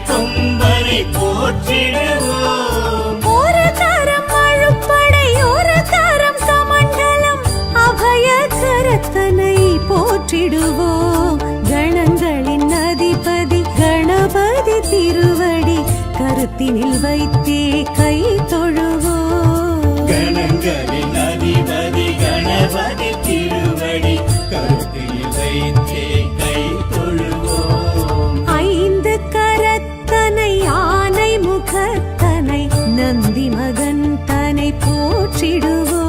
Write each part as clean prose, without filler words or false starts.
கொம்பனை போற்றிடுவோம். ஒரு கரம் அழுப்படை ஒரு கரம் கமண்டலம் அபய கரத்தனை போற்றிடுவோம். கணங்களின் அதிபதி கணபதி திருவடி கருத்தினில் வைத்தே கை தொழுவோம். கணங்களின் அதிபதி கணபதி திருவடி கருத்தினில் வைத்தே கை தொழுவோம். ஐந்து கரத்தனை ஆனை முகத்தனை நந்தி மகன் தனை போற்றிடுவோம்.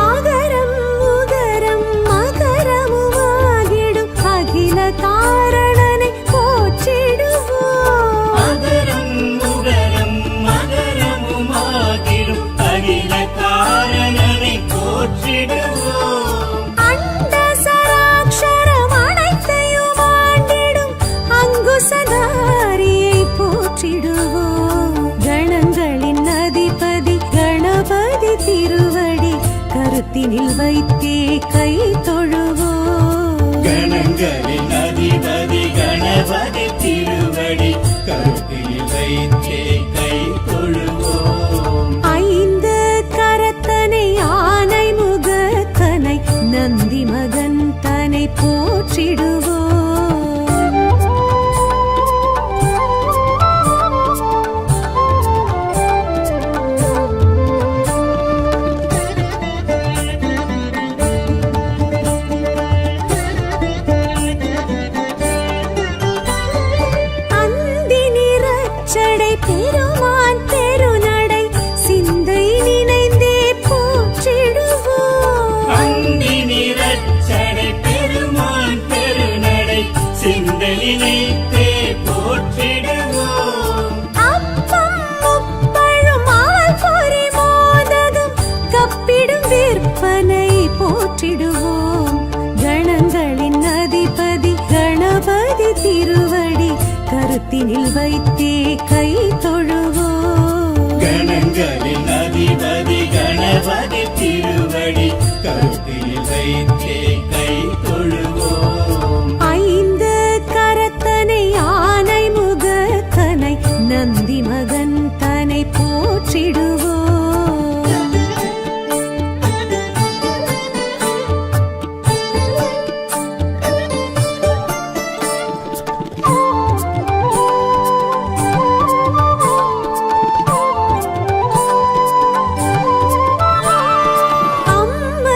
ஆகரம் உகரம் மகரமுமாகிடும் அகில காரணனை போற்றிடுவோம். அகரம் உகரம் மகரமுமாகிடும் அகில காரணனை போற்றிடுவோம். அண்ட சராட்சரம் அனைத்தையும் ஆண்டிடும் அங்குசதாரியை போற்றிடுவோம். கணங்களின் அதிபதி கணபதி திருவடி கருத்தினில் வைத்தே கை தொழுவோம். கணங்களின் அதிபதி கணபதி திருவடி கருத்தில் வைத்தே கை தொழுவோம். ஐந்து கரத்தனை ஆனை முகத்தனை நந்தி மகன் தனை போற்றிடுவோம். அந்தி நிறச்சடை பெருமான் பெருநடை சிந்தை நினைந்தே போற்றிடுவோம். அந்தி நிறச்சடை பெருமான் பெருநடை சிந்தனினைத்தே போற்றிடுவோம். அப்பம் முப்பழும் ஆள் பொறி மோதகம் கப்பிடும் விற்பனை போற்றிடுவோம். கணங்களின் அதிபதி கணபதி திருவடி கருத்தினில் வைத்தே கை தொழுவோம். கணங்களின் அதிபதி கணபதி திருவடி கருத்தில் வைத்தே கை தொழுவோம். ஐந்து கரத்தனை ஆனை முகத்தனை நந்தி மகன் தனை போற்றிடுவோம்.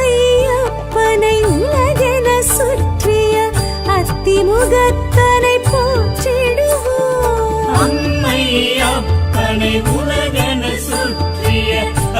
அம்மையப்பனை உலகென சுற்றிய அத்திமுகத்தனை போற்றிடுவோம். அம்மை அப்பனை உலகன சுற்றிய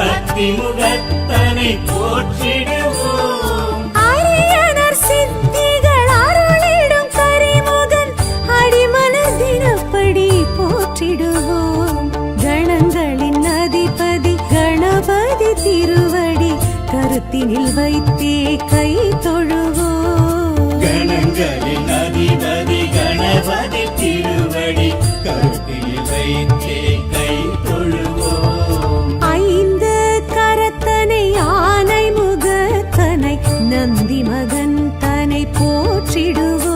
அத்திமுகத்தனை போற்றிடுவோம். அரியனர் சித்திகள் அருளிடும் கரிமுகன் அடிமலர் தினப்படி போற்றிடுவோம். கணங்களின் அதிபதி கணபதி திருவடி கருத்தினில் வைத்தே கை தொழுவோம். கணங்களின் அதிபதி கணபதி திருவடி கருத்தில் வைத்தே கை தொழுவோம். ஐந்து கரத்தனை ஆனை முகத்தனை நந்தி மகன் தனை போற்றிடுவோம்.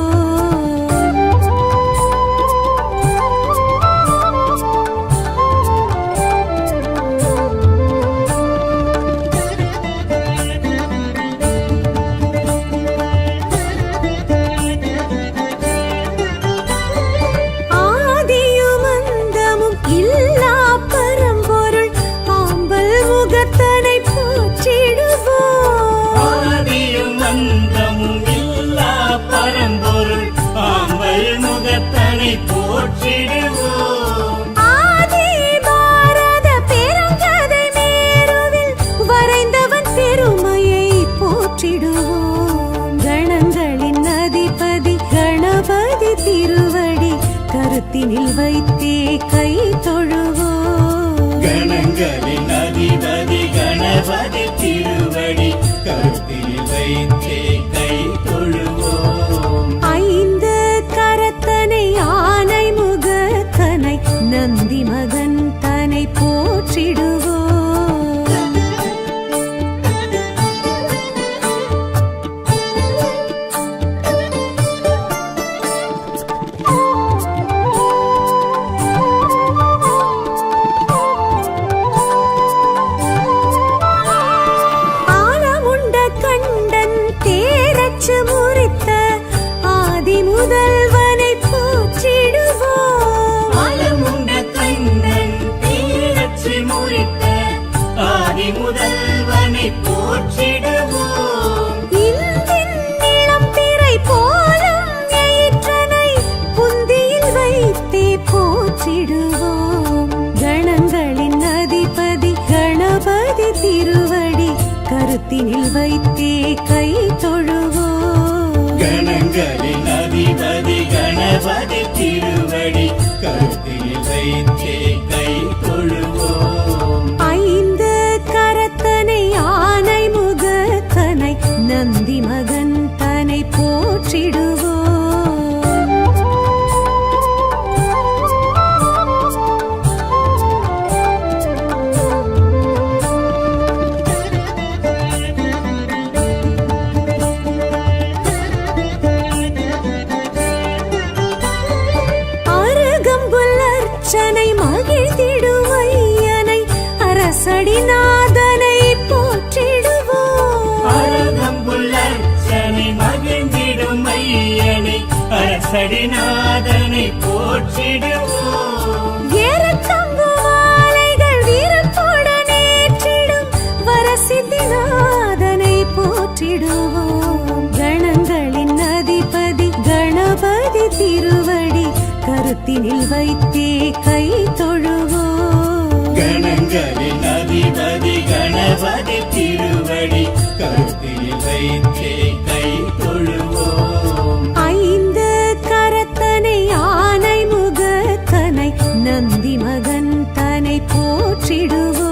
ஆதியும் அந்தமும் இல்லா பரம்பொருள் ஆம்பல் முகத்தனை போற்றிடுவோம். ஆதியும் அந்தமும் இல்லா பரம்பொருள் ஆம்பல் முகத்தனை போற்றிடுவோம். ஆதி பாரத பெருங்கதை மேருவில் வரைந்தவன் பெருமையை போற்றிடுவோம். கணங்களின் அதிபதி கணபதி திருவடி கருத்தினில் வைத்தே கை தொழுவோம். கணங்களின் அதிபதி கணபதி திருவடி கருத்தில் வைத்தே கை தொழுவோம். ஐந்து கரத்தனை மகன் தன்னை போற்றிடுவோம். ஆலமுண்ட கண்டன் தேரச்சு முறித்த ஆதி முதல்வனை போற்றிடுவோம். ஆலமுண்ட கண்ணன் தேரச்சு முறித்த ஆதி முதல்வனை போற்றிடுவோம். இந்தின் இளம் பிறை போலும் எயிற்றனை புந்தியில் வைத்தே போற்றிடுவோம். கணங்களின் அதிபதி கணபதி திருவடி கருத்தினில் வைத்தே கை தொழுவோம். கணங்களின் அதிபதி கணபதி திருவடி கருத்தில் வைத்தே கை தொழுவோம். ஐந்து கரத்தனை ஆனை முகத்தனை நந்தி மகன் தன்னை போற்றிடுவோம். அருகம்புல்லர்ச்சனை மகிழ்ந்திடும் ஐயனை அரசடிநாதனை போற்றிடுவோம். அருகம்புல்லர்ச்சனை மகிழ்ந்திடும் ஐயனை அரசடிநாதனை போற்றிடுவோம். ஏறத்தங்கு மாலைகள் வீரத்துடன் ஏற்றிடும் வரசித்திநாதனை போற்றிடுவோம். கணங்களின் அதிபதி கணபதி திருவடி கருத்தினில் வைத்தே கை தொழுவோம். கணங்களின் அதிபதி கணபதி திருவடி கருத்தில் வைத்தே கை தொழுவோம். ஐந்து கரத்தனை ஆனை முகத்தனை நந்தி மகன் தன்னை போற்றிடுவோம்.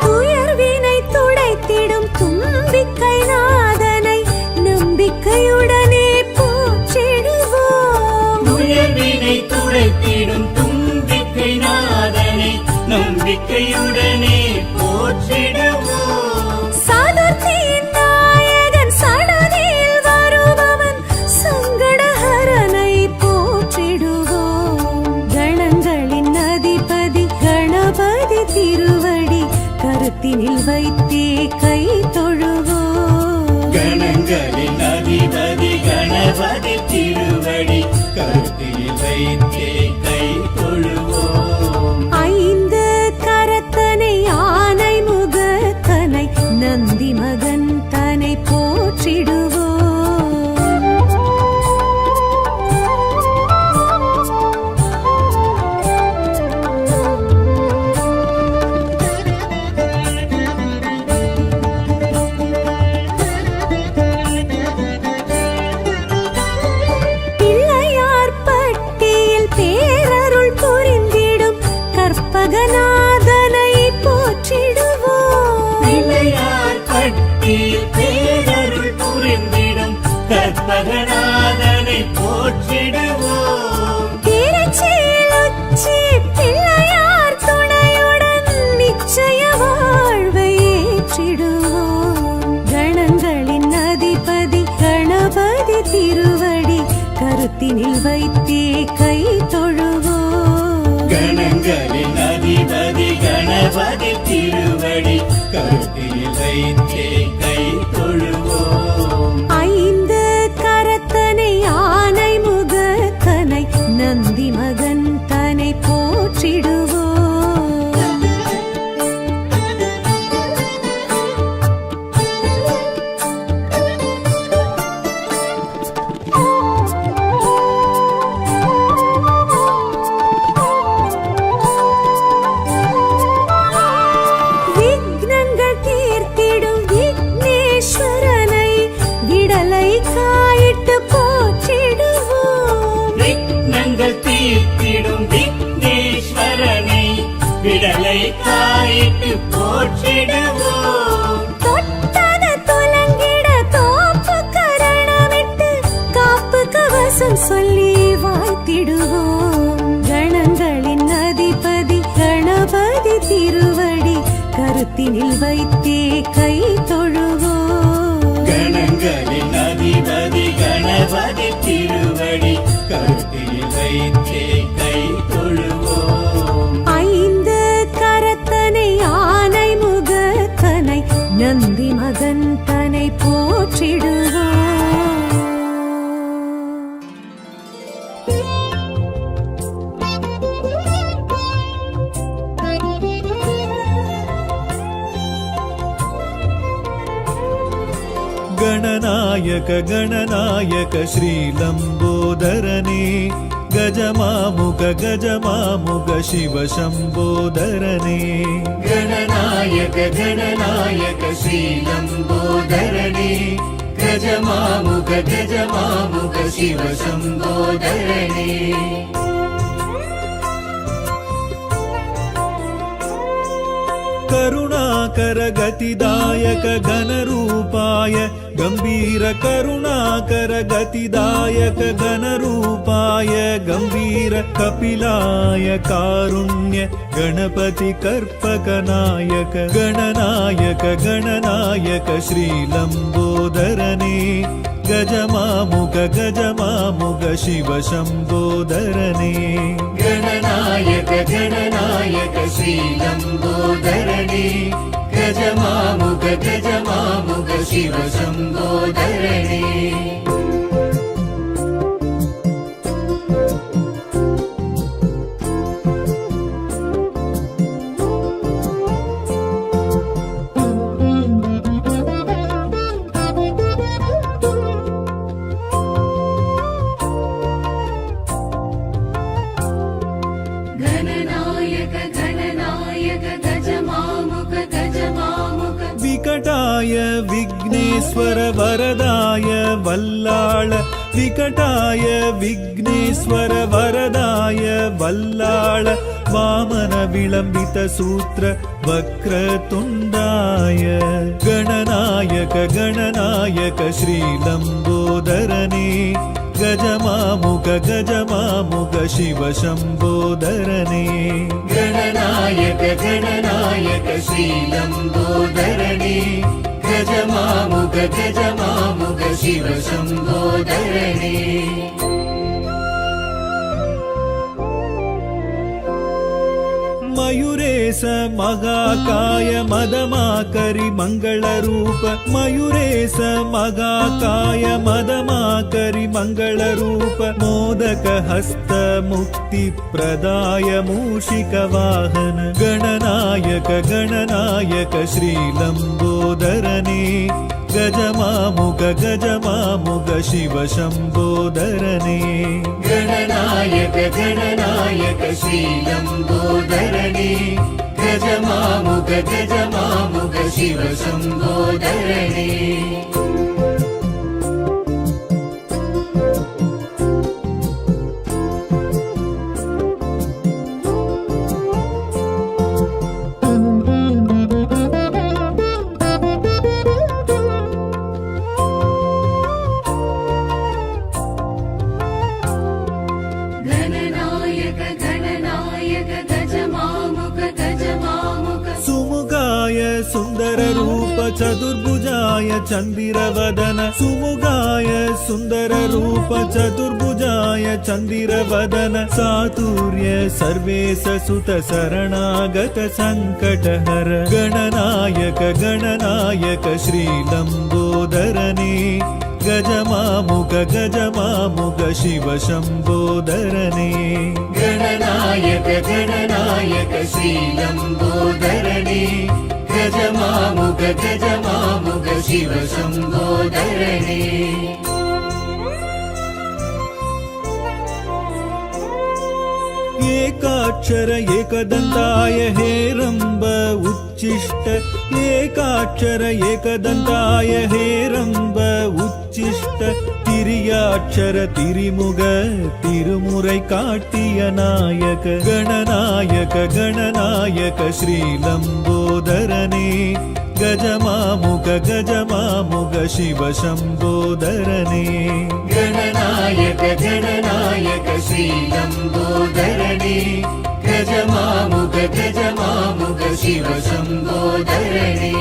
துயர்வினை துடைத்திடும் தும்பிக்கை நாதனை நம்பிக்கையுடனே போற்றிடுவோம். துயர்வினை துடைத்திடும் தும்பிக்கை நாதனை நம்பிக்கையுடனே போற்றிடுவோம். சதுர்த்தியின் நாயகன் சடதியில் வருபவன் சங்கடஹரனை போற்றிடுவோம். கணங்களின் அதிபதி கணபதி திருவடி கருத்தினில் வைத்தே கை தொழுவோம். கணங்களின் அதிபதி கணபதி திருவடி கருத்தில் வைத்தே கை தொழுவோம். ஐந்து கரத்தனை ஆனை முகத்தனை நந்தி மகன் தன்னை போற்றிடுவோம். பிள்ளையார் பட்டியில் பேரருள் புரிந்திடும் கற்பகநாதனை போற்றிடுவோம். பிள்ளையார் பட்டியில் பேரருள் புரிந்திடும் கற்பகநாதனை போற்றிடுவோம். திருச்சியில் உச்சி பிள்ளையார் துணையுடன் நிச்சய வாழ்வை ஏற்றிடுவோம். கணங்களின் அதிபதி கணபதி திருவடி கருத்தினில் வைத்தே கை தொழுவோம். கணங்களின் அதிபதி கணபதி திருவடி கருத்தில் வைத்தே கை தொழுவோம். ஐந்து கரத்தனை ஆனை முகத்தனை நந்தி மகன் தன்னை போற்றிடுவோம். தீர்த்திடும் காயிட்டு போற்றிடுவோம். தொட்டது துலங்கிட தோப்பு கரணமிட்டு காப்பு கவசம் சொல்லி வாழ்த்திடுவோம். கணங்களின் அதிபதி கணபதி திருவடி கருத்தினில் வைத்தே கை தொழுவோம். கணங்களின் அதிபதி கணபதி திருவடி கருத்தில் வைத்தே கை தொழுவோம். ஐந்து கரத்தனை ஆனை முகத்தனை நந்தி மகன் தனை போற்றிடுவோம். ಗಣನಾಯಕ ಗಣನಾಯಕ ಶ್ರೀಲಂಬೋದರನೇ ಗಜಮಾಮುಗ ಗಜಮಾಮುಗ ಶಿವ ಶಂಬೋದರನೇ ಗಣನಾಯಕ ಗಣನಾಯಕ ಶ್ರೀಲಂಬೋದರನೇ ಗಜಮಾಮುಗ ಗಜಮಾಮುಗ ಶಿವ ಶಂಬೋದರನೇ. ಕರುಣಾಕರ ಗತಿದಾಯಕ ಘನರೂಪಾಯ ಗಂಭೀರ ಕರುಣಾಕರ ಗತಿದಾಯಕ ಘನರೂಪಾಯ ಗಂಭೀರ ಕಪಿಲಾಯ ಕಾರುಣ್ಯ ಗಣಪತಿ ಕರ್ಪಕನಾಯಕ ಗಣನಾಯಕ ಗಣನಾಯಕ ಶ್ರೀಲಂಬೋದರನೇ ಗಜಮಾಮುಗ ಗಜಮಾಮುಗ ಶಿವ ಶಂಬೋದರನೇ ಗಣನಾಯಕ ಗಣನಾಯಕ ಶ್ರೀಲಂಬೋದರನೇ ಗಜಮಾಮುಗ ಗಜಮಾಮುಗ ಶಿವ ಶಂಬೋದರನೇ. विकटाय विघ्नेश्वर वरदाय वल्लाळ विकटाय विघ्नेश्वर वरदाय वल्लाळ वामन विलंबित सूत्र वक्रतुण्डाय गणनायक गणनायक श्रीलंबोदरने गजमामुग गजमामुग शिव शंबोदरने गणनायक गणनायक श्रीलंबोदरने गजमामुग गजमामुग शिव शंबोदरने. मयूरेश मगाकाय मदमाकरि मंगलरूप मयूरेश मगाकाय मदमाकरि मंगलरूप मोदक हस्त मुक्ति प्रदाय मूषिक वाहन गणनायक गणनायक श्रीलंबोदरने गजमामुग गजमामुग शिव शंबोदरने गणनायक गणनायक श्रीलंबोदरने गजमामुग गजमामुग शिव शंबोदरने. सुंदर रूप चतुर्भुजाय चंदिरवदन सुमुगाय सुंदर रूप चतुर्भुजाय चंदिरवदन सातुर्य सर्वेश सुत शरणागत संकटहर गणनायक गणनायक श्रीलंबोदरने गजमामुग गजमामुग शिव शंबोदरने गणनायक गणनायक श्रीलंबोदरने गजमामुग गजमामुग शिव शंबोदरने. एकाक्षर एकदंताय हेरंब उच्चिष्ट एकाक्षर एकदंताय हेरंब उच्चिष्ट திரியாட்சர திரிமுக திருமுறை காட்டிய நாயக கணநாயக கணநாயக ஸ்ரீலம்போதரனே கஜமாமுக சிவசம்போதரனே गणनायक गणनायक श्रीलम्बोदरणे गजमामुग शिवशम्बोदरणे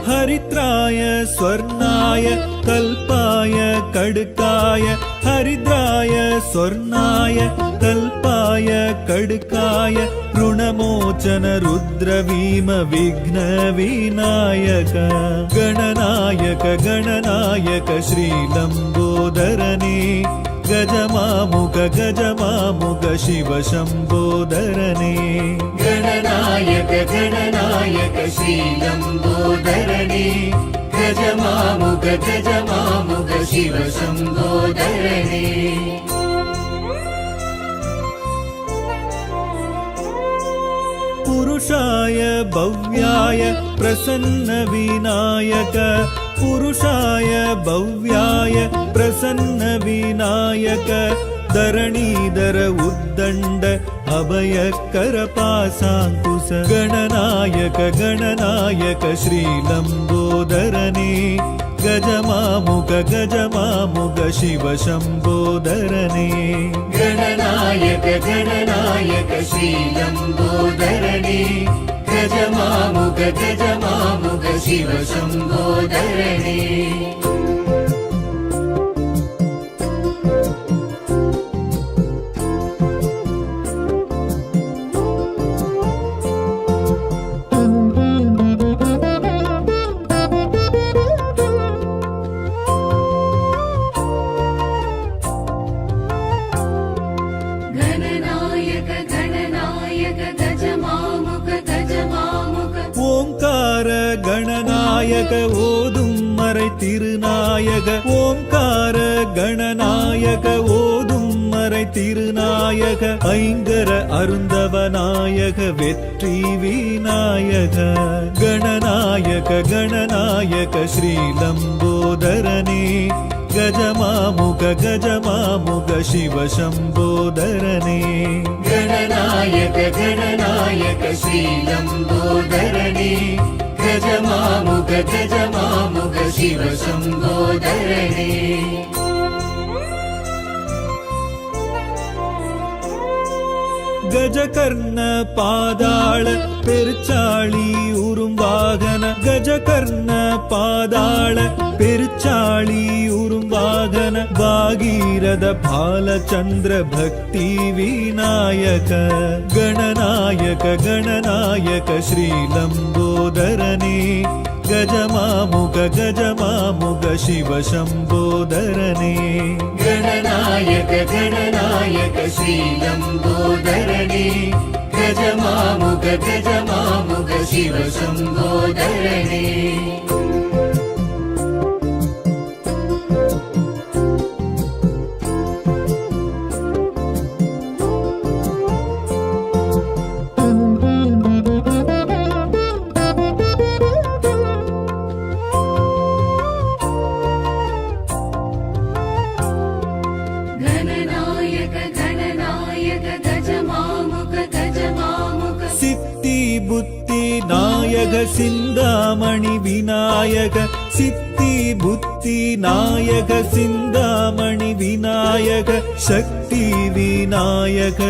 हरिद्राय स्वर्णाय कल्पाय कड्काय हरिद्राय स्वर्णाय कल्पाय कड्काय ऋणमोचन रुद्रवीम विघ्न विनायक गणनायक गणनायक श्रीलम्बोदरने गजमामुग शिवशम्बोदरने गणनायक गणनायक श्रीलम्बोदरणे गजमामुग शिवशम्बोदरणे पुरुषाय भव्याय प्रसन्न विनायक पुरुषाय भव्याय प्रसन्न विनायक धरणीधर उद्दण्ड अभयकर पासाङ्कुश गणनायक गणनायक श्रीलम्बोदरने गजमामुग शिवशम्बोदरने गणनायक गणनायक श्रीलम्बोदरने गजमामुग शिवशम्बोदरने ஓங்கார கணநாயக ஓதும் மறை திருநாயக ஓங்கார கணநாயக ஓதும் மறை திருநாயக ஐங்கர அருந்தவநாயக வெற்றி விநாயக கணநாயக கணநாயக ஸ்ரீலம்போதரனே गजमामुग शिवशम्बोदरने गणनायक गणनायक श्रीलम्बोदरने गजमामुग शिवशम्बोदरने गजकर्ण पादाळ पेरुचाळी उरुम वाहन गजकर्ण पादाळ पेरुचाळी उरुम वाहन भागीरथ बालचन्द्र भक्ति विनायक गणनायक गणनायक श्रीलम्बोदरने गजमामुग शिवशम्बोदरने गणनायक गणनायक श्रीलम्बोदरने गजमामुग शिवशम्बोदरने नायक सिन्दामणि विनायक सिद्धि बुद्धि नायक सिन्दामणि विनायक शक्ति विनायक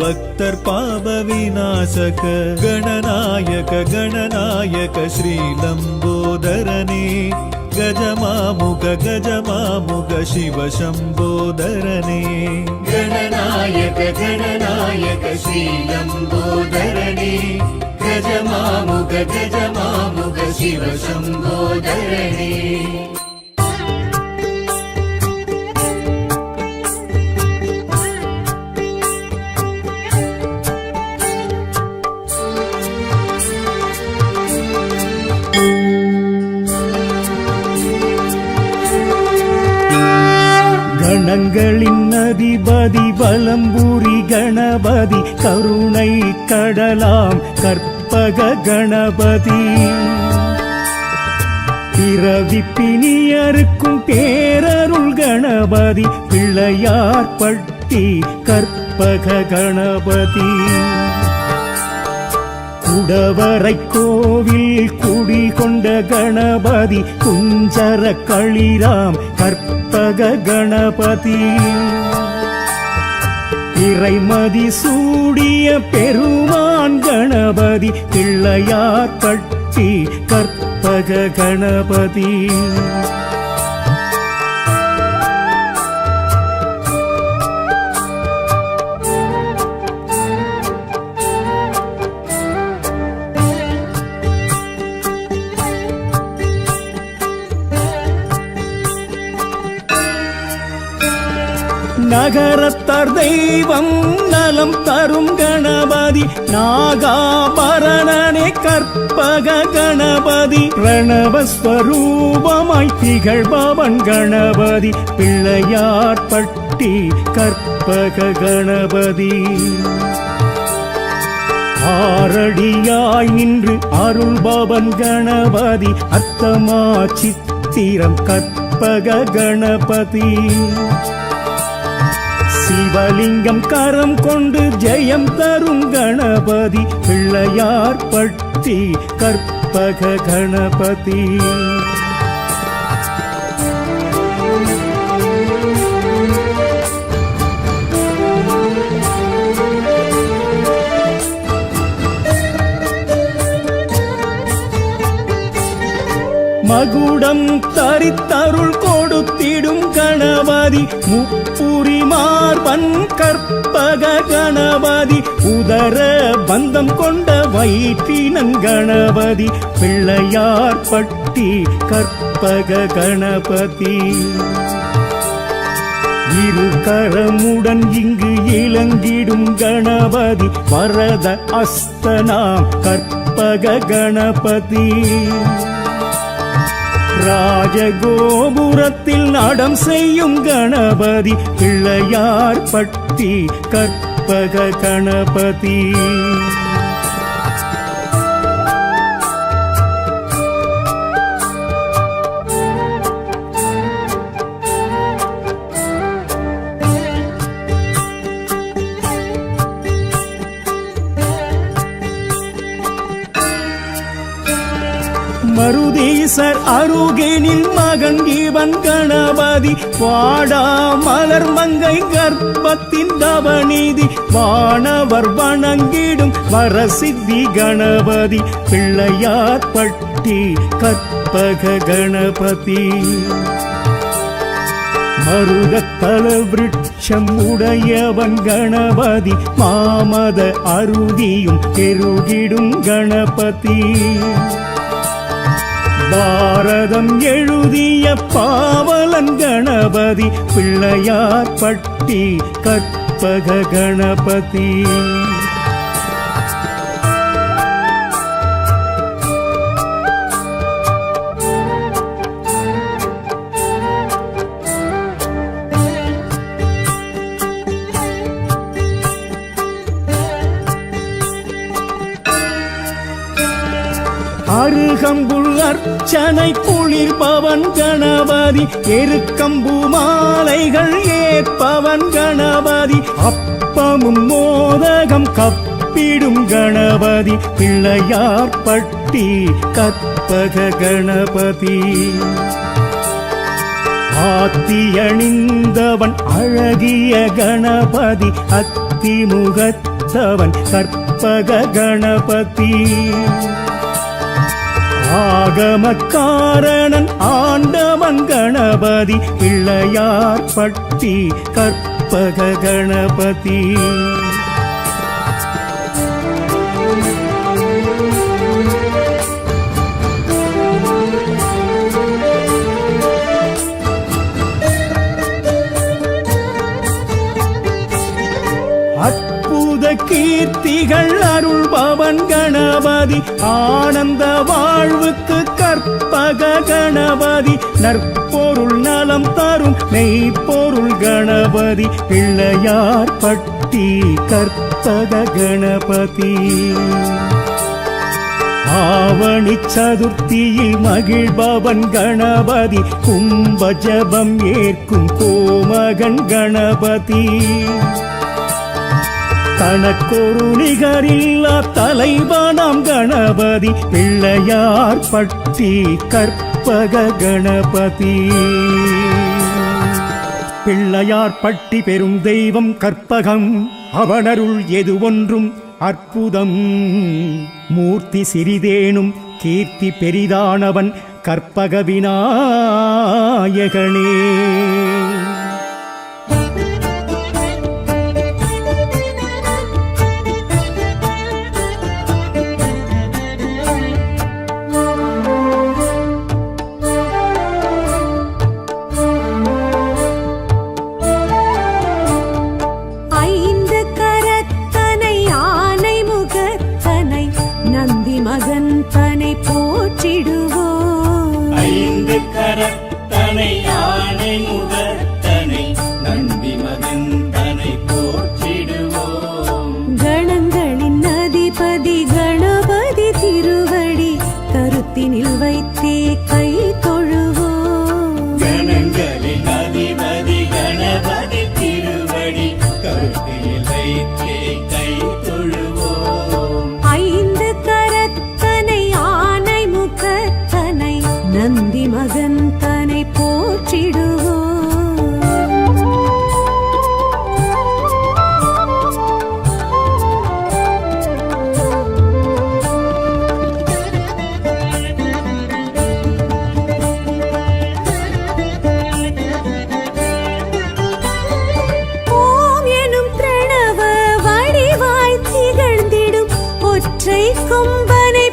भक्तर पाप विनाशक गणनायक गणनायक श्रीलम्बोदरने गजमामुग शिवशम्बोदरने गणनायक गणनायक श्रीलम्बोदरने गजमामुग शिवशम्बोदरने வரங்களின் அதிபதி வலம்புரி கணபதி கருணை கடலாம் கற்பக கணபதி பிறவிப்பினியருக்கும் பேரருள் கணபதி பிள்ளையார்பட்டி கற்பக கணபதி குடவரை கோவில் குடிகொண்ட கணபதி குஞ்சர களிராம் கற்பக கணபதி இறைமதி சூடிய பெருமான் கணபதி பிள்ளையார்பட்டி கற்பக கணபதி நகரத்தார் தெய்வம் நலம் தரும் கணபதி நாகாபரணனே கற்பக கணபதி பிரணவஸ்வரூபமாய் திகழ்பவன் கணபதி பிள்ளையார்பட்டி கற்பக கணபதி ஆரடியாய் நின்று அருள்பவன் கணபதி அத்தமா சித்திரம் கற்பக கணபதி சிவலிங்கம் கரம் கொண்டு ஜெயம் தரும் கணபதி பிள்ளையார்பட்டி கற்பக கணபதி மகுடம் தரித்தருள் கொடுத்திடும் கணபதி முப்புரி மார்பன் கற்பக கணபதி உதர பந்தம் கொண்ட வயிற்றினன் கணபதி பிள்ளையார்பட்டி கற்பக கணபதி இரு கரமுடன் இங்கு இலங்கிடும் கணபதி வரத அஸ்தனாம் கற்பக கணபதி ராஜகோபுரத்தில் நடம் செய்யும் கணபதி பிள்ளையார்பட்டி கற்பக கணபதி மருதீசர் அருகேனில் மகன் இவன் கணபதி வாடா மலர் மங்கை கர்ப்பத்தின் தவநீதி வானவர் வணங்கிடும் வரசித்தி கணபதி பிள்ளையார்பட்டி கற்பக கணபதி மருதத்தல விருட்சம் உடையவன் கணபதி மாமத அருதியும் பெருகிடும் கணபதி பாரதம் எழுதிய பாவலன் கணபதி பிள்ளையார்பட்டி கற்பக கணபதி அருகம்புல் அர்ச்சனை குளிர்பவன் கணபதி எருக்கம்பு மாலைகள் ஏற்பவன் கணபதி அப்பமும் மோதகம் கப்பிடும் கணபதி பிள்ளையார்பட்டி கற்பக கணபதி ஆத்தியணிந்தவன் அழகிய கணபதி அத்திமுகத்தவன் கற்பக கணபதி ஆகமக்காரணன் ஆண்டவன் கணபதி பிள்ளையார்பட்டி கற்பக கணபதி அற்புத கீர்த்திகள் அருள்பவன் ஆண்டவன் கணபதி ஆனந்த வாழ்வுக்கு கற்பக கணபதி நற்பொருள் நலம் தரும் மெய்ப்பொருள் கணபதி பிள்ளையார் பட்டி கற்பக கணபதி ஆவணி சதுர்த்தியில் மகிழ்பவன் கணபதி கும்ப ஜபம் ஏற்கும் கோமகன் கணபதி தனக்கொரு நிகரில்லா தலைவனாம் கணபதி பிள்ளையார் பட்டி கற்பக கணபதி பிள்ளையார் பட்டி பெரும் தெய்வம் கற்பகம் அவனருள் எது ஒன்றும் அற்புதம் மூர்த்தி சிறிதேனும் கீர்த்தி பெரிதானவன் கற்பக விநாயகனே மகந்தனை போற்றிடுவோம் ஐந்து கரத்தனை யானை முகத்தனை நந்தி மகந்தனை போற்றிடுவோம் கணங்களின் அதிபதி கணபதி திருவடி கருத்தினில் வைத்தே கை தொழுவோம் கணங்களின் அதிபதி கணபதி திருவடி கருத்தினில் வைத்தே கை தொழுவோம் ஐந்து நந்தி மகந்தனை போற்றிடுவோம் ஓம் எனும் பிரணவ வடிவாய் திகழ்ந்திடும் ஒற்றை கொம்பனை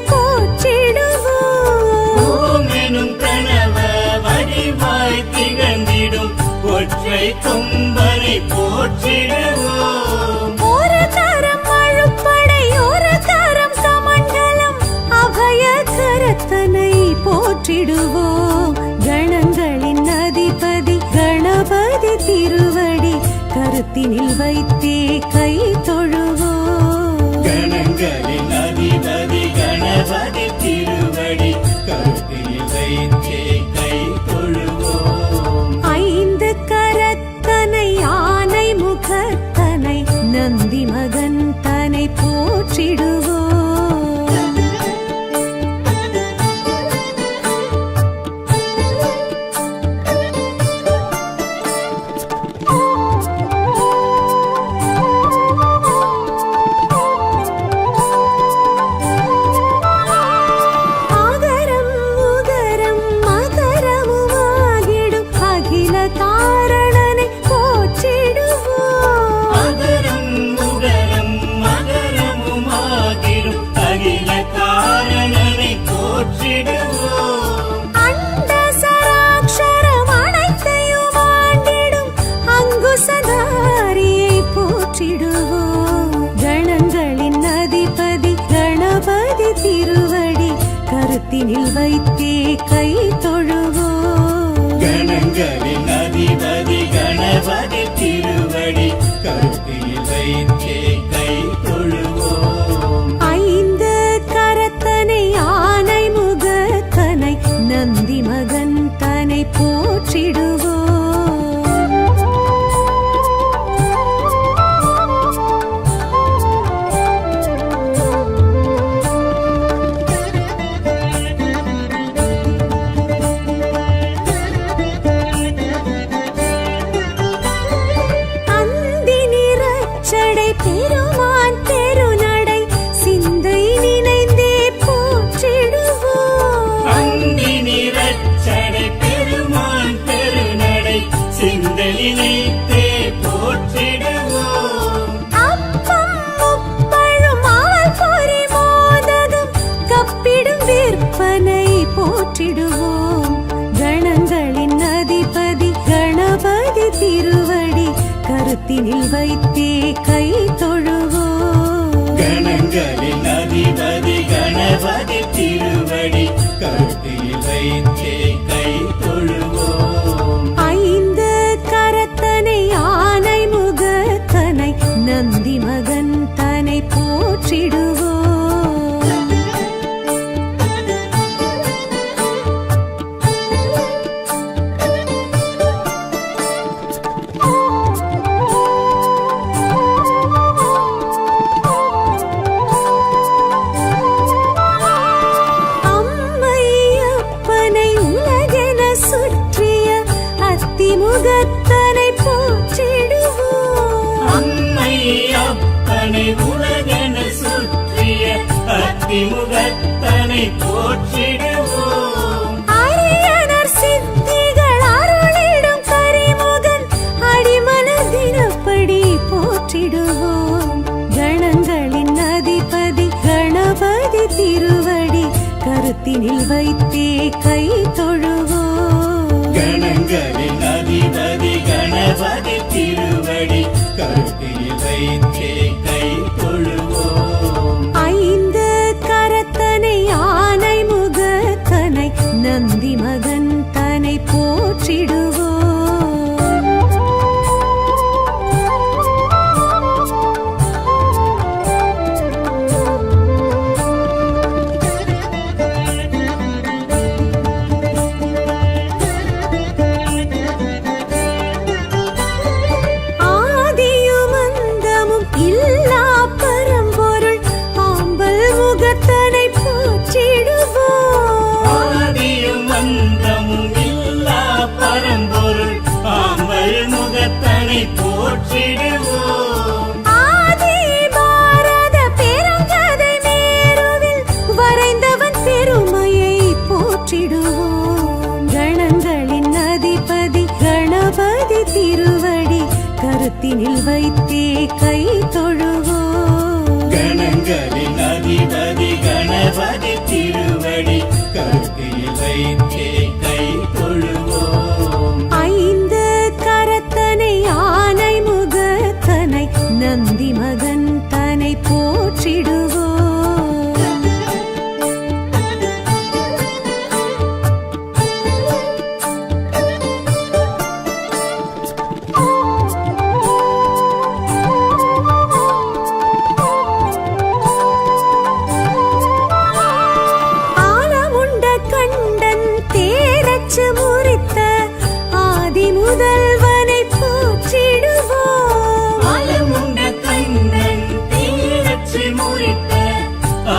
ஒற்றை கொம்பனை போற்றிடுவோம் ஒரு கரம் அழுப்படை ஒரு கரம் கமண்டலம் அபய கரத்தனை போற்றிடுவோம் கணங்களின் அதிபதி கணபதி திருவடி கருத்தினில் வைத்தே கை தொழுவோம் கணங்களின் அதிபதி கணபதி திருவடி கருத்தினில் வைத்தே கை தொழுவோம் ஐந்து கரத்தனை யானை முகத்தனை நந்தி மகந்தனை போற்றிடுவோம் கணங்களின் அதிபதி கணபதி திருவடி கருத்தினில் வைத்தே கை தொழுவோம் கணங்களின் அதிபதி கணபதி திருவடி கருத்தினில் வைத்தே கை தொழுவோம் ஐந்து கரத்தனை யானை முகத்தனை நந்தி மகந்தனை போற்றிடுவோம் நினைத்தே போற்றிடுவோம். அப்பம் முப்பழும் அவல் பொரி மோதகம் கப்பிடும் விற்பனை போற்றிடுவோம். கணங்களின் அதிபதி கணபதி திருவடி கருத்தினில் வைத்தே கை தொழுவோம். கணங்களின் அதிபதி திருவடி கருத்தில் வைத்தே கை தொழுவோம். ஐந்து கரத்தனை ஆனை முகத்தனை நந்தி மகன் தனை போற்றிடுவோம். அம்மையப்பனை உலகென சுற்றிய அத்திமுகத்தனை போற்றிடுவோம். அம்மை அப்பனை உலகென சுற்றிய அத்திமுகத்தனை போற்றிடுவோம். அரியனர் சித்திகள் அருளிடும் கரிமுகன் அடிமனதினப்படி போற்றிடுவோம். கணங்களின் அதிபதி கணபதி திருவடி கருத்தினில் வைத்தே கை தொழுவோம். கணங்களின் அதிபதி கணபதி திருவடி கருத்தில் வைத்தே கை தொழுவோம். ஐந்து கரத்தனை ஆனை முகத்தனை நந்தி மகன் தனை போற்றிடுவோம். ஆதியும் அந்தமும் இல்லா பரம்பொருள் ஆம்பல் முகத்தனை போற்றிடுவோம். ஆதியும் அந்தமும் இல்லா பரம்பொருள் ஆம்பல் முகத்தனை போற்றிடுவோம். ஆதி பாரத பெருங்கதை மேருவில் வரைந்தவன் பெருமையை போற்றிடுவோம். கணங்களின் அதிபதி கணபதி திருவடி கருத்தினில் வைத்தே கை தொழுவோம். கணங்களின் அதிபதி கணபதி திருவடி கருத்தில் வைத்தே கை தொழுவோம். ஐந்து கரத்தனை ஆனை முகத்தனை நந்தி மகன் தனை போற்றிடுவோம். ஆலமுண்ட கண்டன் தேரச்சு முறித்த ஆதி முதல்வனை போற்றிடுவோம். ஆலமுண்ட கண்ணன் தீரச்சு முறித்த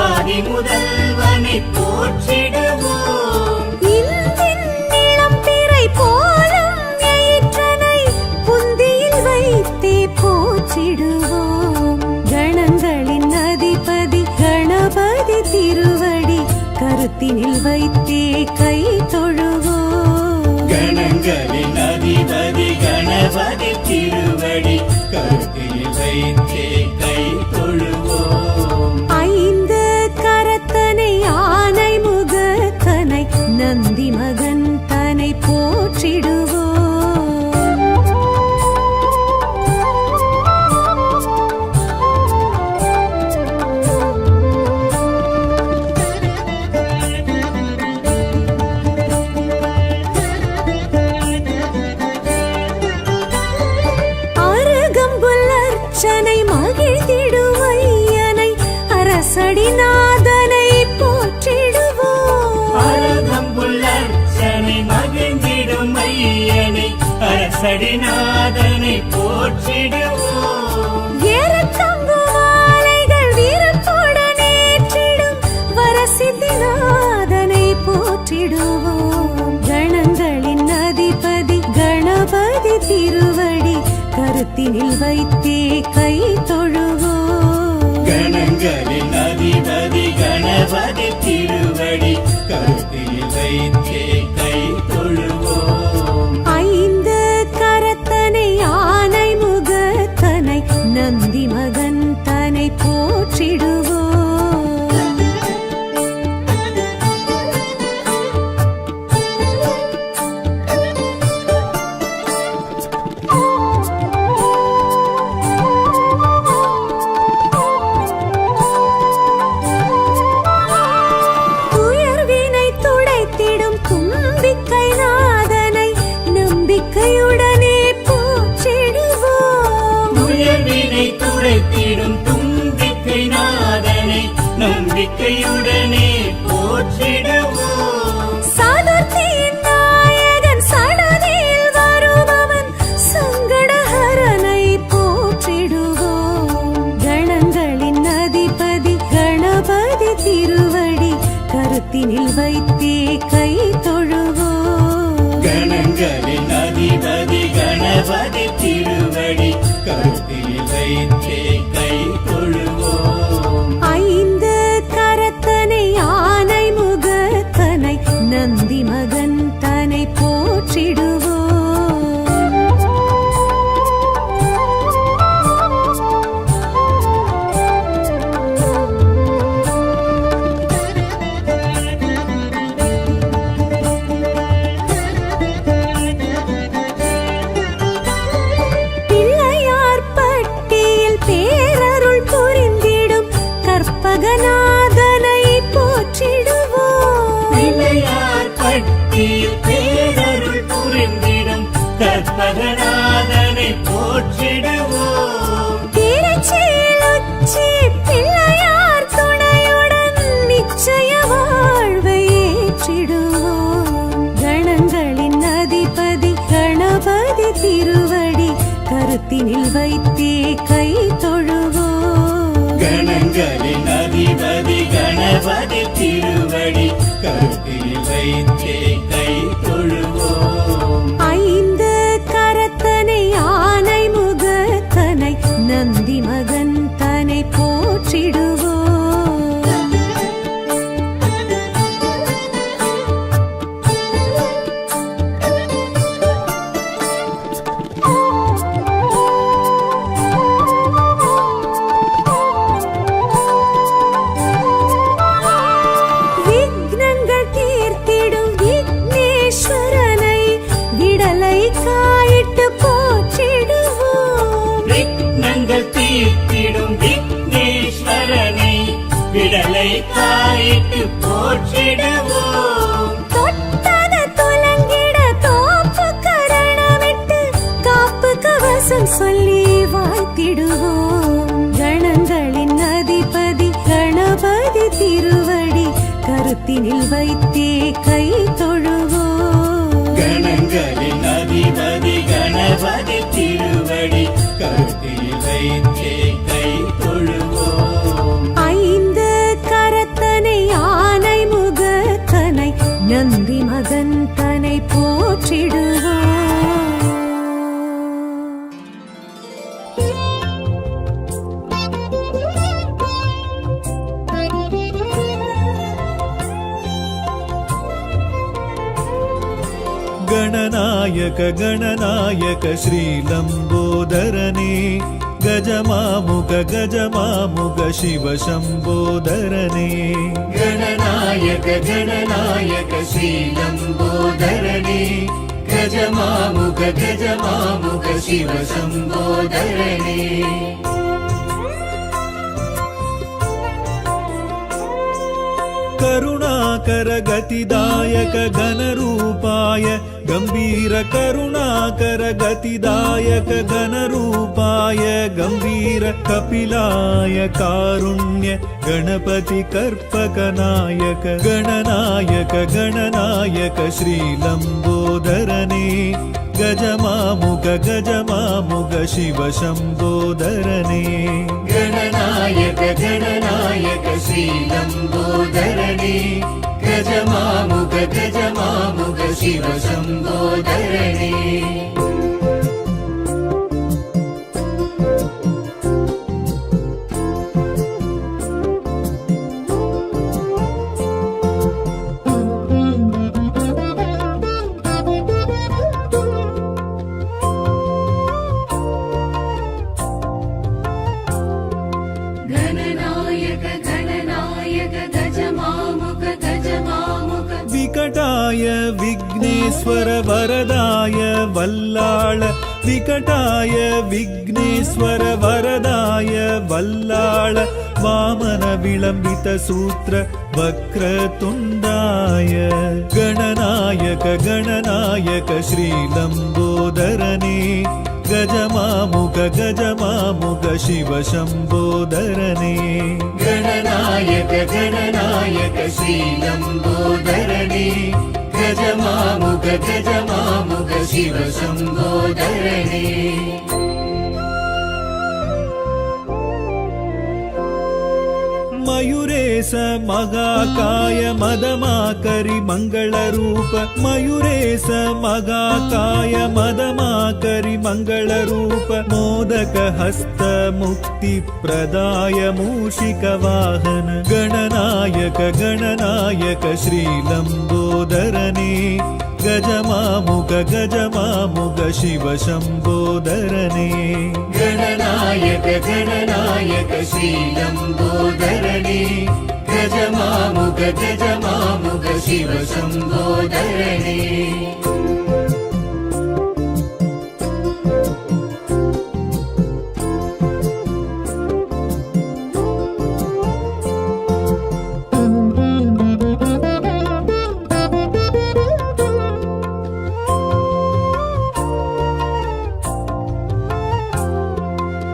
ஆதி முதல்வனை போற்றிடுவோம். இந்தின் நிலம் பிறை போலும் எயிற்றனை புந்தியில் வைத்தே போற்றிடுவோம். கணங்களின் அதிபதி கணபதி திருவடி கருத்தினில் வைத்தே கை தொழுவோம். கணங்களின் அதிபதி கணபதி திருவடி கருத்தில் வைத்தே கை தொழுவோம். ஐந்து கரத்தனை ஆனை முகத்தனை நந்தி மகன் தனை போற்றிடுவோம். அருகம்புல் அர்ச்சனை மகிழ்ந்திடுவையனை அரசடிநாதனை போற்றிடுவோம். அருகம்புல்லர்ச்சனை மகிழ்ந்திடும் ஐயனை அரசடிநாதனை போற்றிடுவோம். ஏறத்தங்கு மாலைகள் வீரத்துடன் ஏற்றிடும் வரசித்திநாதனை போற்றிடுவோம். கணங்களின் அதிபதி கணபதி திருவடி கருத்தினில் வைத்தே கை தொழுவோம். கணங்களின் அதிபதி கணபதி திருவடி கருத்தில் வைத்தே கை தொழுவோம். ஐந்து கரத்தனை ஆனை முகத்தனை நந்தி மகன் தனை போற்றிடுவோம். நம்பிக்கையுடனே போற்றிடுவோம். சதுர்த்தியின் நாயகன் சடதியில் வருபவன் சங்கடஹரனை போற்றிடுவோம். கணங்களின் அதிபதி கணபதி திருவடி கருத்தினில் வைத்தே கை தொழுவோம். கணங்களின் அதிபதி கணபதி திருவடி கருத்தில் வைத்தே கை தொழுவோம். ஐந்து கரத்தனை ஆனை முகத்தனை நந்தி மகன் தனை போற்றிடுவோம். பிள்ளையார் பட்டியில் பேரருள் புரிந்திடும் கற்பகநாதனை போற்றிடுவோம். பிள்ளையார் பட்டியில் பேரருள் புரிந்திடும் கற்பகநாதனை போற்றிடுவோம். திருச்சியில் உச்சி பிள்ளையார் துணையுடன் நிச்சய வாழ்வை ஏற்றிடுவோம். கணங்களின் அதிபதி கணபதி திருவடி கருத்தினில் வைத்தே கை தொழுவோம். கணங்களின் அதிபதி கணபதி திருவடி கருத்தில் வைத்தே கை தொழுவோம். ஐந்து கரத்தனை ஆனை முகத்தனை நந்தி மகன் தனை போற்றிடுவோம். விக்னங்கள் தீர்த்திடும் விக்னேஸ்வரனை விடலை காயிட்டு போற்றிடுவோம். விக்னங்கள் தீர்த்திடும் விக்னேஸ்வரனை விடலை காயிட்டு போற்றிடுவோம். தொட்டது துலங்கிட தோப்பு கரணமிட்டு காப்பு கவசம் சொல்லி வாழ்த்திடுவோம். கணங்களின் அதிபதி கணபதி திருவடி கருத்தினில் வைத்தே கை தொழுவோம். கணங்களின் அதிபதி கணபதி திருவடி கருத்தில் வைத்தே கை தொழுவோம். ஐந்து கரத்தனை ஆனை முகத்தனை நந்தி மகன் தனை போற்றிடுவோம். ಗಣನಾಯಕ ಗಣನಾಯಕ ಶ್ರೀಲಂಬೋದರನೇ ಗಜಮಾಮುಗ ಗಜಮಾಮುಗ ಶಿವ ಶಂಬೋದರನೇ ಗಣನಾಯಕ ಗಣನಾಯಕ ಶ್ರೀಲಂಬೋದರನೇ ಗಜಮಾಮುಗ ಗಜಮಾಮುಗ ಶಿವ ಶಂಬೋದರನೇ ಕರುಣಾಕರ ಗತಿದಾಯಕ ಘನರೂಪಾಯ ಗಂಭೀರ ಕರುಣಾಕರ ಗತಿದಾಯಕ ಘನರೂಪಾಯ ಗಂಭೀರ ಕಪಿಲಾಯ ಕಾರುಣ್ಯ ಗಣಪತಿ ಕರ್ಪಕನಾಯಕ ಗಣನಾಯಕ ಗಣನಾಯಕ ಶ್ರೀಲಂಬೋದರನೇ ಗಜಮಾಮುಗ ಗಜಮಾಮುಗ ಶಿವ ಶಂಬೋದರನೇ ಗಣನಾಯಕ ಗಣನಾಯಕ ಶ್ರೀಲಂಬೋದರನೇ ಗಜಮಾಮುಗ ಗಜಮಾಮುಗ ಶಿವ ಶಂಬೋದರನೇ ಗಣನಾಯಕ ಗಣನಾಯಕ ಗಜಮಾಮುಗ ಗಜಮಾಮುಗ ವಿಕಟಾಯ ವಿಘ್ನೇಶ್ವರ ವರದಾಯ ವಲ್ಲಾಳ ವಿಕಟಾಯ ವಿಘ್ನೇಶ್ವರ ವರದಾಯ ವಲ್ಲಾಳ ವಾಮನ ವಿಳಂಬಿತ ಸೂತ್ರ ವಕ್ರತುಂಡಾಯ ಗಣನಾಯಕ ಗಣನಾಯಕ ಶ್ರೀಲಂಬೋದರನೇ गजमामुग गजमामुग शिव शम्बोदरने गणनायक गणनायक श्रीलम्बोदरणे गजमामुग गजमामुग शिव शम्बोदरणे मयूरेश मगाकाय मदमाकरि मङ्गलरूप मयूरेश मगाकाय मदमाकरि मङ्गलरूप मोदक हस्त मुक्तिप्रदाय मूषिकवाहन गणनायक गणनायक श्रीलम्बोदरने गजमामुग गजमामुग शिव शम्बोदरने गणनायक गणनायक श्रीलम्बोदरणे गजमामुग गजमामुग शिव शम्बोदरणे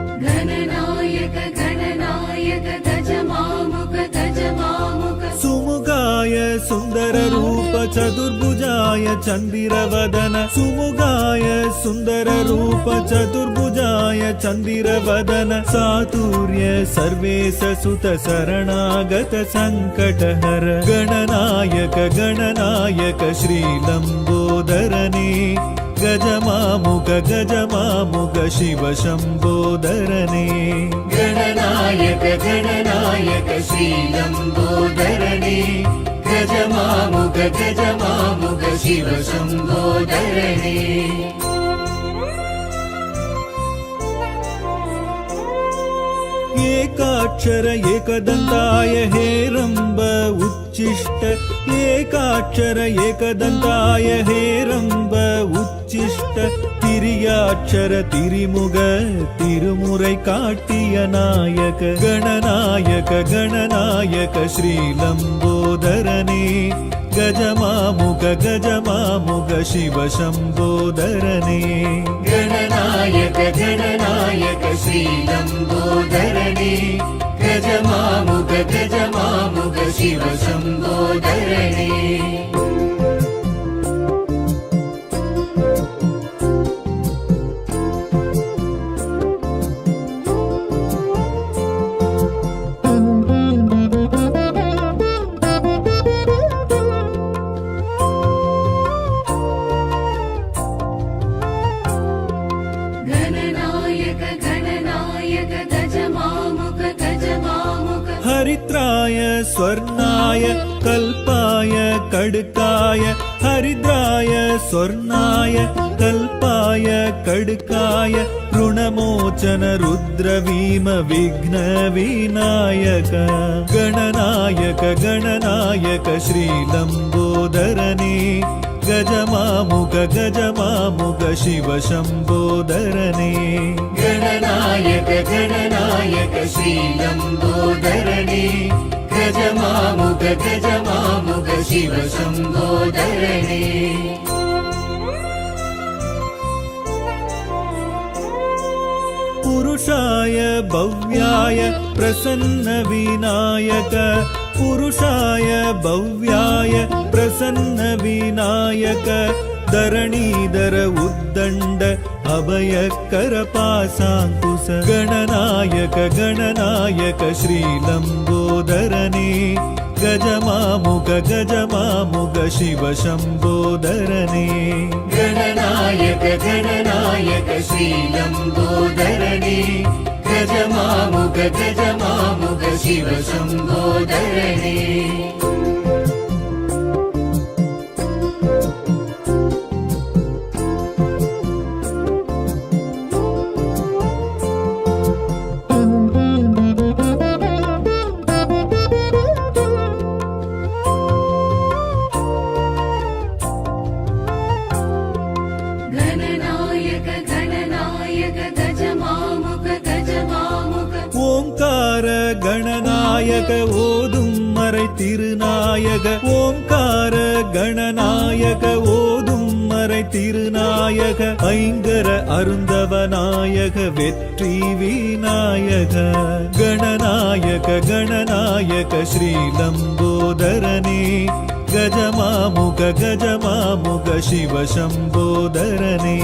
गणनायक गणनायक गजमामुग गजमामुग सुमुगाय सुन्दर रूप चतुर्भुजाय चन्दिरवदन सुमुगाय सुन्दर रूप चतुर्भुजाय चन्दिरवदन सातुर्य सर्वेश सुत शरणागत सङ्कटहर गणनायक गणनायक श्रीलम्बोदरने गजमामुग गजमामुग शिव शम्बोदरने गणनायक गणनायक श्रीलम्बोदरणे गजमामुग गजमामुग शिव शम्बोदरणे एकाक्षर एकदन्ताय हेरम्ब उच्चिष्ट एकाक्षर एकदन्ताय हेरम्ब उच्चिष्ट तिरियाक्षर तिरिमुग तिरुमुरै काटिय नायक गणनायक गणनायक श्रीलम्बोदरने गजमामुग गजमामुग शिव शम्बोदरने गणनायक गणनायक श्रीलम्बोदरणे गजमामुग गजमामुग शिव शम्बोदरणे गणनायक गणनायक गजमामुग गजमामुग हरिद्राय स्वर्णाय कल्पाय कडकाय हरिद्राय स्वर्णाय कल्पाय कडकाय ऋणमोचन रुद्रवीम विघ्न विनायक गणनायक गणनायक श्रीलम्बोदरने गजमामुग गजमामुग शिव शम्बोदरने गणनायक गणनायक श्रीलम्बोदरणे गजमामुग गजमामुग शिव शम्बोदरणे पुरुषाय भव्याय प्रसन्न विनायक पुरुषाय भव्याय प्रसन्न विनायक धरणीधर उद्दण्ड अभयकर पासाङ्कुश गणनायक गणनायक श्रीलम्बोदरने गजमामुग गजमामुग शिव शम्बोदरने गणनायक गणनायक श्रीलम्बोदरणे गजमामुग गजमामुग शिव शम्बोदरणे गणनायक गणनायक गजमामुग गजमामुग ओंकार गणनायक ओदुम மறை திருநாயக ஓம்கார கணநாயக ஓதும் மறை திருநாயக ஐங்கர அருந்தவநாயக வெற்றி விநாயக கணநாயக கணநாயக ஸ்ரீலம்போதரனே கஜமாமுக சிவசம்போதரனே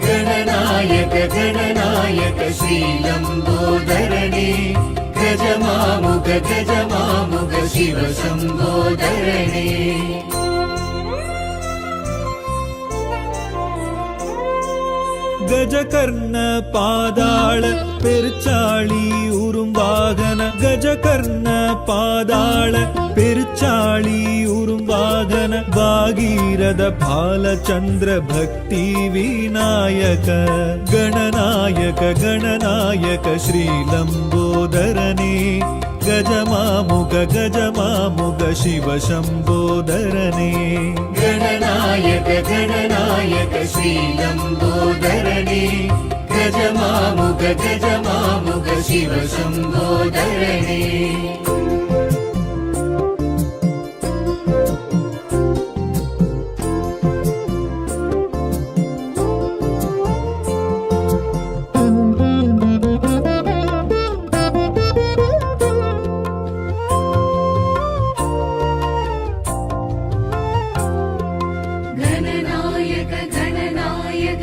गणनायक गणनायक श्रीलम्बोदरणे गजमामुग शिव शम्बोदरणे கஜகர்ண பாதாள பெருச்சாளி உரும்பாகன கஜகர்ண பாதாள பெருச்சாளி உரும்பாகன பாகீரத பாலச்சந்திர பக்தி விநாயக கணநாயக கணநாயக ஸ்ரீலம்போதரனே கஜமாமுக சிவ சம்போதரனே गणनायक गणनायक श्रीलम्बोदरणे गजमामुग शिव शम्बोदरणे गणनायक गणनायक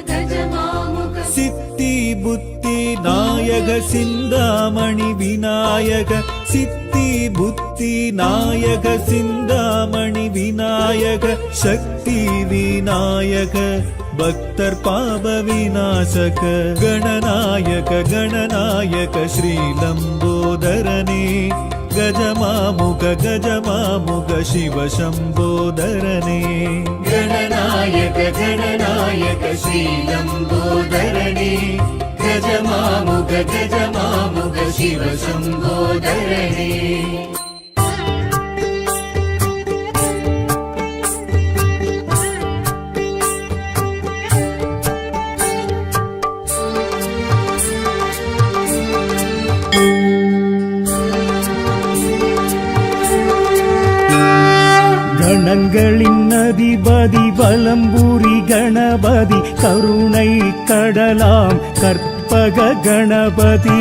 गजमामुख சித்தி புத்தி நாயக சிந்தாமணி விநாயக சித்தி புத்தி நாயக சிந்தாமணி விநாயக சக்தி விநாயக பக்தர் பாப விநாசக கணநாயக கணநாயக ஸ்ரீலம்போதரனே கஜமாமுக சிவ சம்போதரனே गणनायक गणनायक श्रीलम्बोदरणे गजमामुग शिव शम्बोदरणे கணங்களின் அதிபதி வலம்புரி கணபதி கருணை கடலாம் கற்பக கணபதி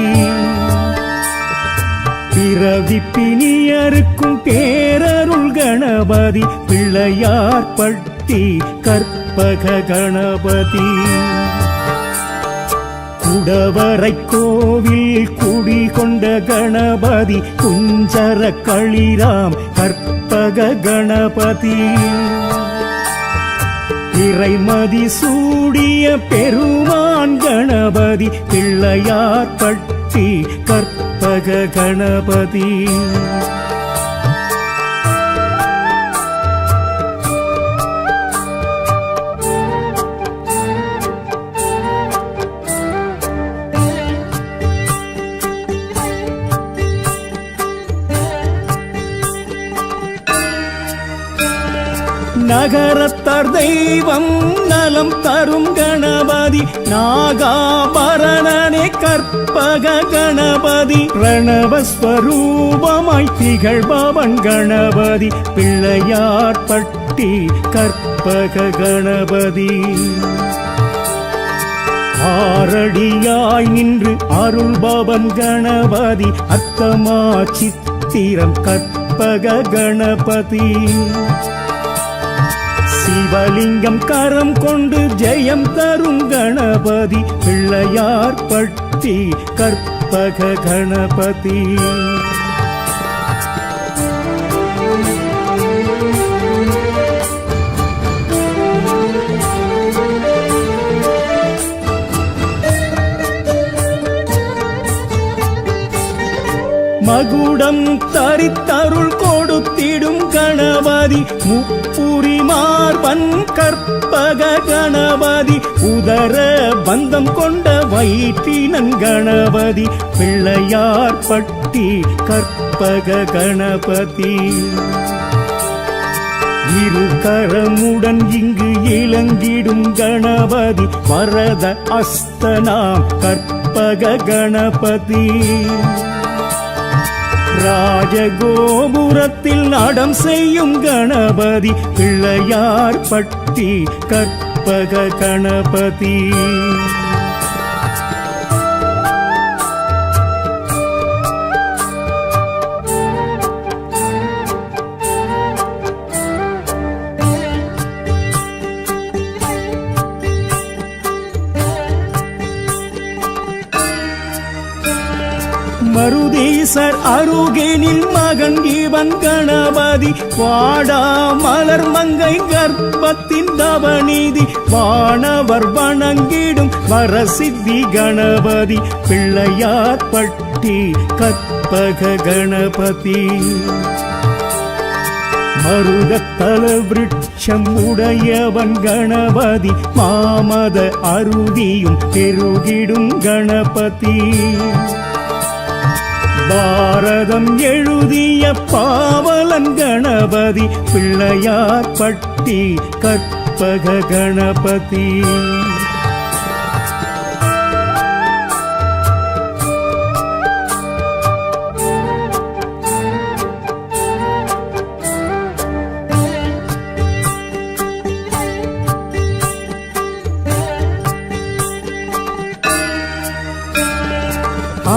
பிறவி பிணியருக்கும் பேரருள் கணபதி பிள்ளையார் பட்டி கற்பக கணபதி குடவரை கோவில் குடிகொண்ட கணபதி குஞ்சர களிராம் கற்பக கணபதி இறைமதி சூடிய பெருமான் கணபதி பிள்ளையார் பட்டி கற்பக கணபதி நகரத்தார் தெய்வம் நலம் தரும் கணபதி நாகாபரணனே கற்பக கணபதி பிரணவஸ்வரூபமாய் திகழ்பவன் கணபதி பிள்ளையார் பட்டி கற்பக கணபதி ஆரடியாய் நின்று அருள்பவன் கணபதி அத்தமா சித்திரம் கற்பக கணபதி சிவலிங்கம் கரம் கொண்டு ஜெயம் தரும் கணபதி பிள்ளையார் பட்டி கற்பக கணபதி மகுடம் தரித்தருள் கொடுத்திடும் கணபதி முப்புரி மார்பன் கற்பக கணபதி உதர பந்தம் கொண்ட வயிற்றினன் கணபதி பிள்ளையார் பட்டி கற்பக கணபதி இரு கரமுடன் இங்கு இளங்கிடும் கணபதி வரத அஸ்தனாம் கற்பக கணபதி ராஜகோபுரத்தில் நடம் செய்யும் கணபதி பிள்ளையார் பட்டி கற்பக கணபதி. மருதீசர் அருகேனில் மகன் இவன் கணபதி வாடா மலர் மங்கை கர்ப்பத்தின் தவநீதி வானவர் வணங்கிடும் வரசித்தி கணபதி பிள்ளையார் பட்டி கற்பக கணபதி. மருதத்தல விருட்சம் உடையவன் கணபதி மாமத அருவியும் பெருகிடும் கணபதி. பாரதம் எழுதிய பாவலன் கணபதி பிள்ளையார் பட்டி கற்பக கணபதி.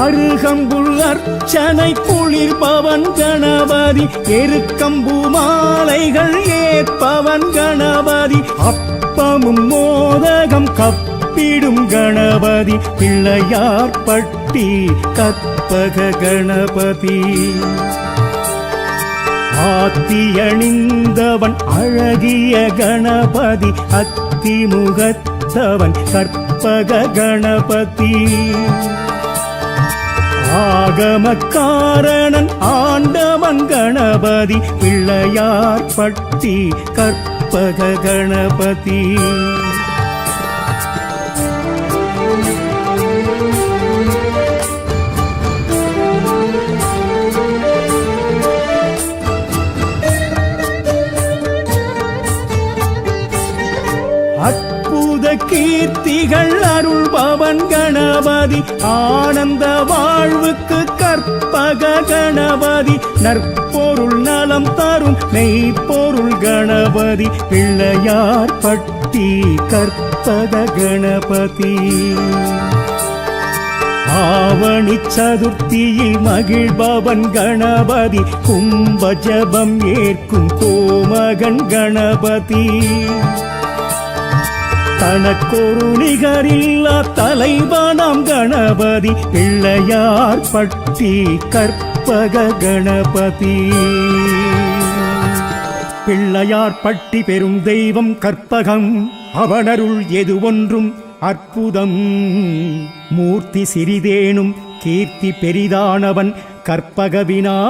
அருகம்புல் அர்ச்சனை குளிர்பவன் கணபதி எருக்கம்பு மாலைகள் ஏற்பவன் கணபதி அப்பமும் மோதகம் கப்பிடும் கணபதி பிள்ளையார் பட்டி கற்பக கணபதி. ஆத்தியணிந்தவன் அழகிய கணபதி அத்திமுகத்தவன் கற்பக கணபதி. ஆகமக்காரணன் ஆண்டவன் கணபதி பிள்ளையார் பட்டி கற்பக கணபதி. அற்புத கீர்த்திகள் அருள்பவன் கணபதி ஆனந்த வாழ்வுக்கு கற்பக கணபதி நற்பொருள் நலம் தரும் மெய்ப்பொருள் கணபதி பிள்ளையார் பட்டி கற்பக கணபதி. ஆவணி சதுர்த்தியில் மகிழ்பவன் கணபதி கும்ப ஜபம் ஏற்கும் கோமகன் கணபதி. தனக்கொரு நிகரில்லா தலைவனாம் கணபதி பிள்ளையார் பட்டி கற்பக கணபதி. பிள்ளையார் பட்டி பெரும் தெய்வம் கற்பகம் அவனருள் எது ஒன்றும் அற்புதம். மூர்த்தி சிறிதேனும் கீர்த்தி பெரிதானவன் கற்பக விநாயகனே.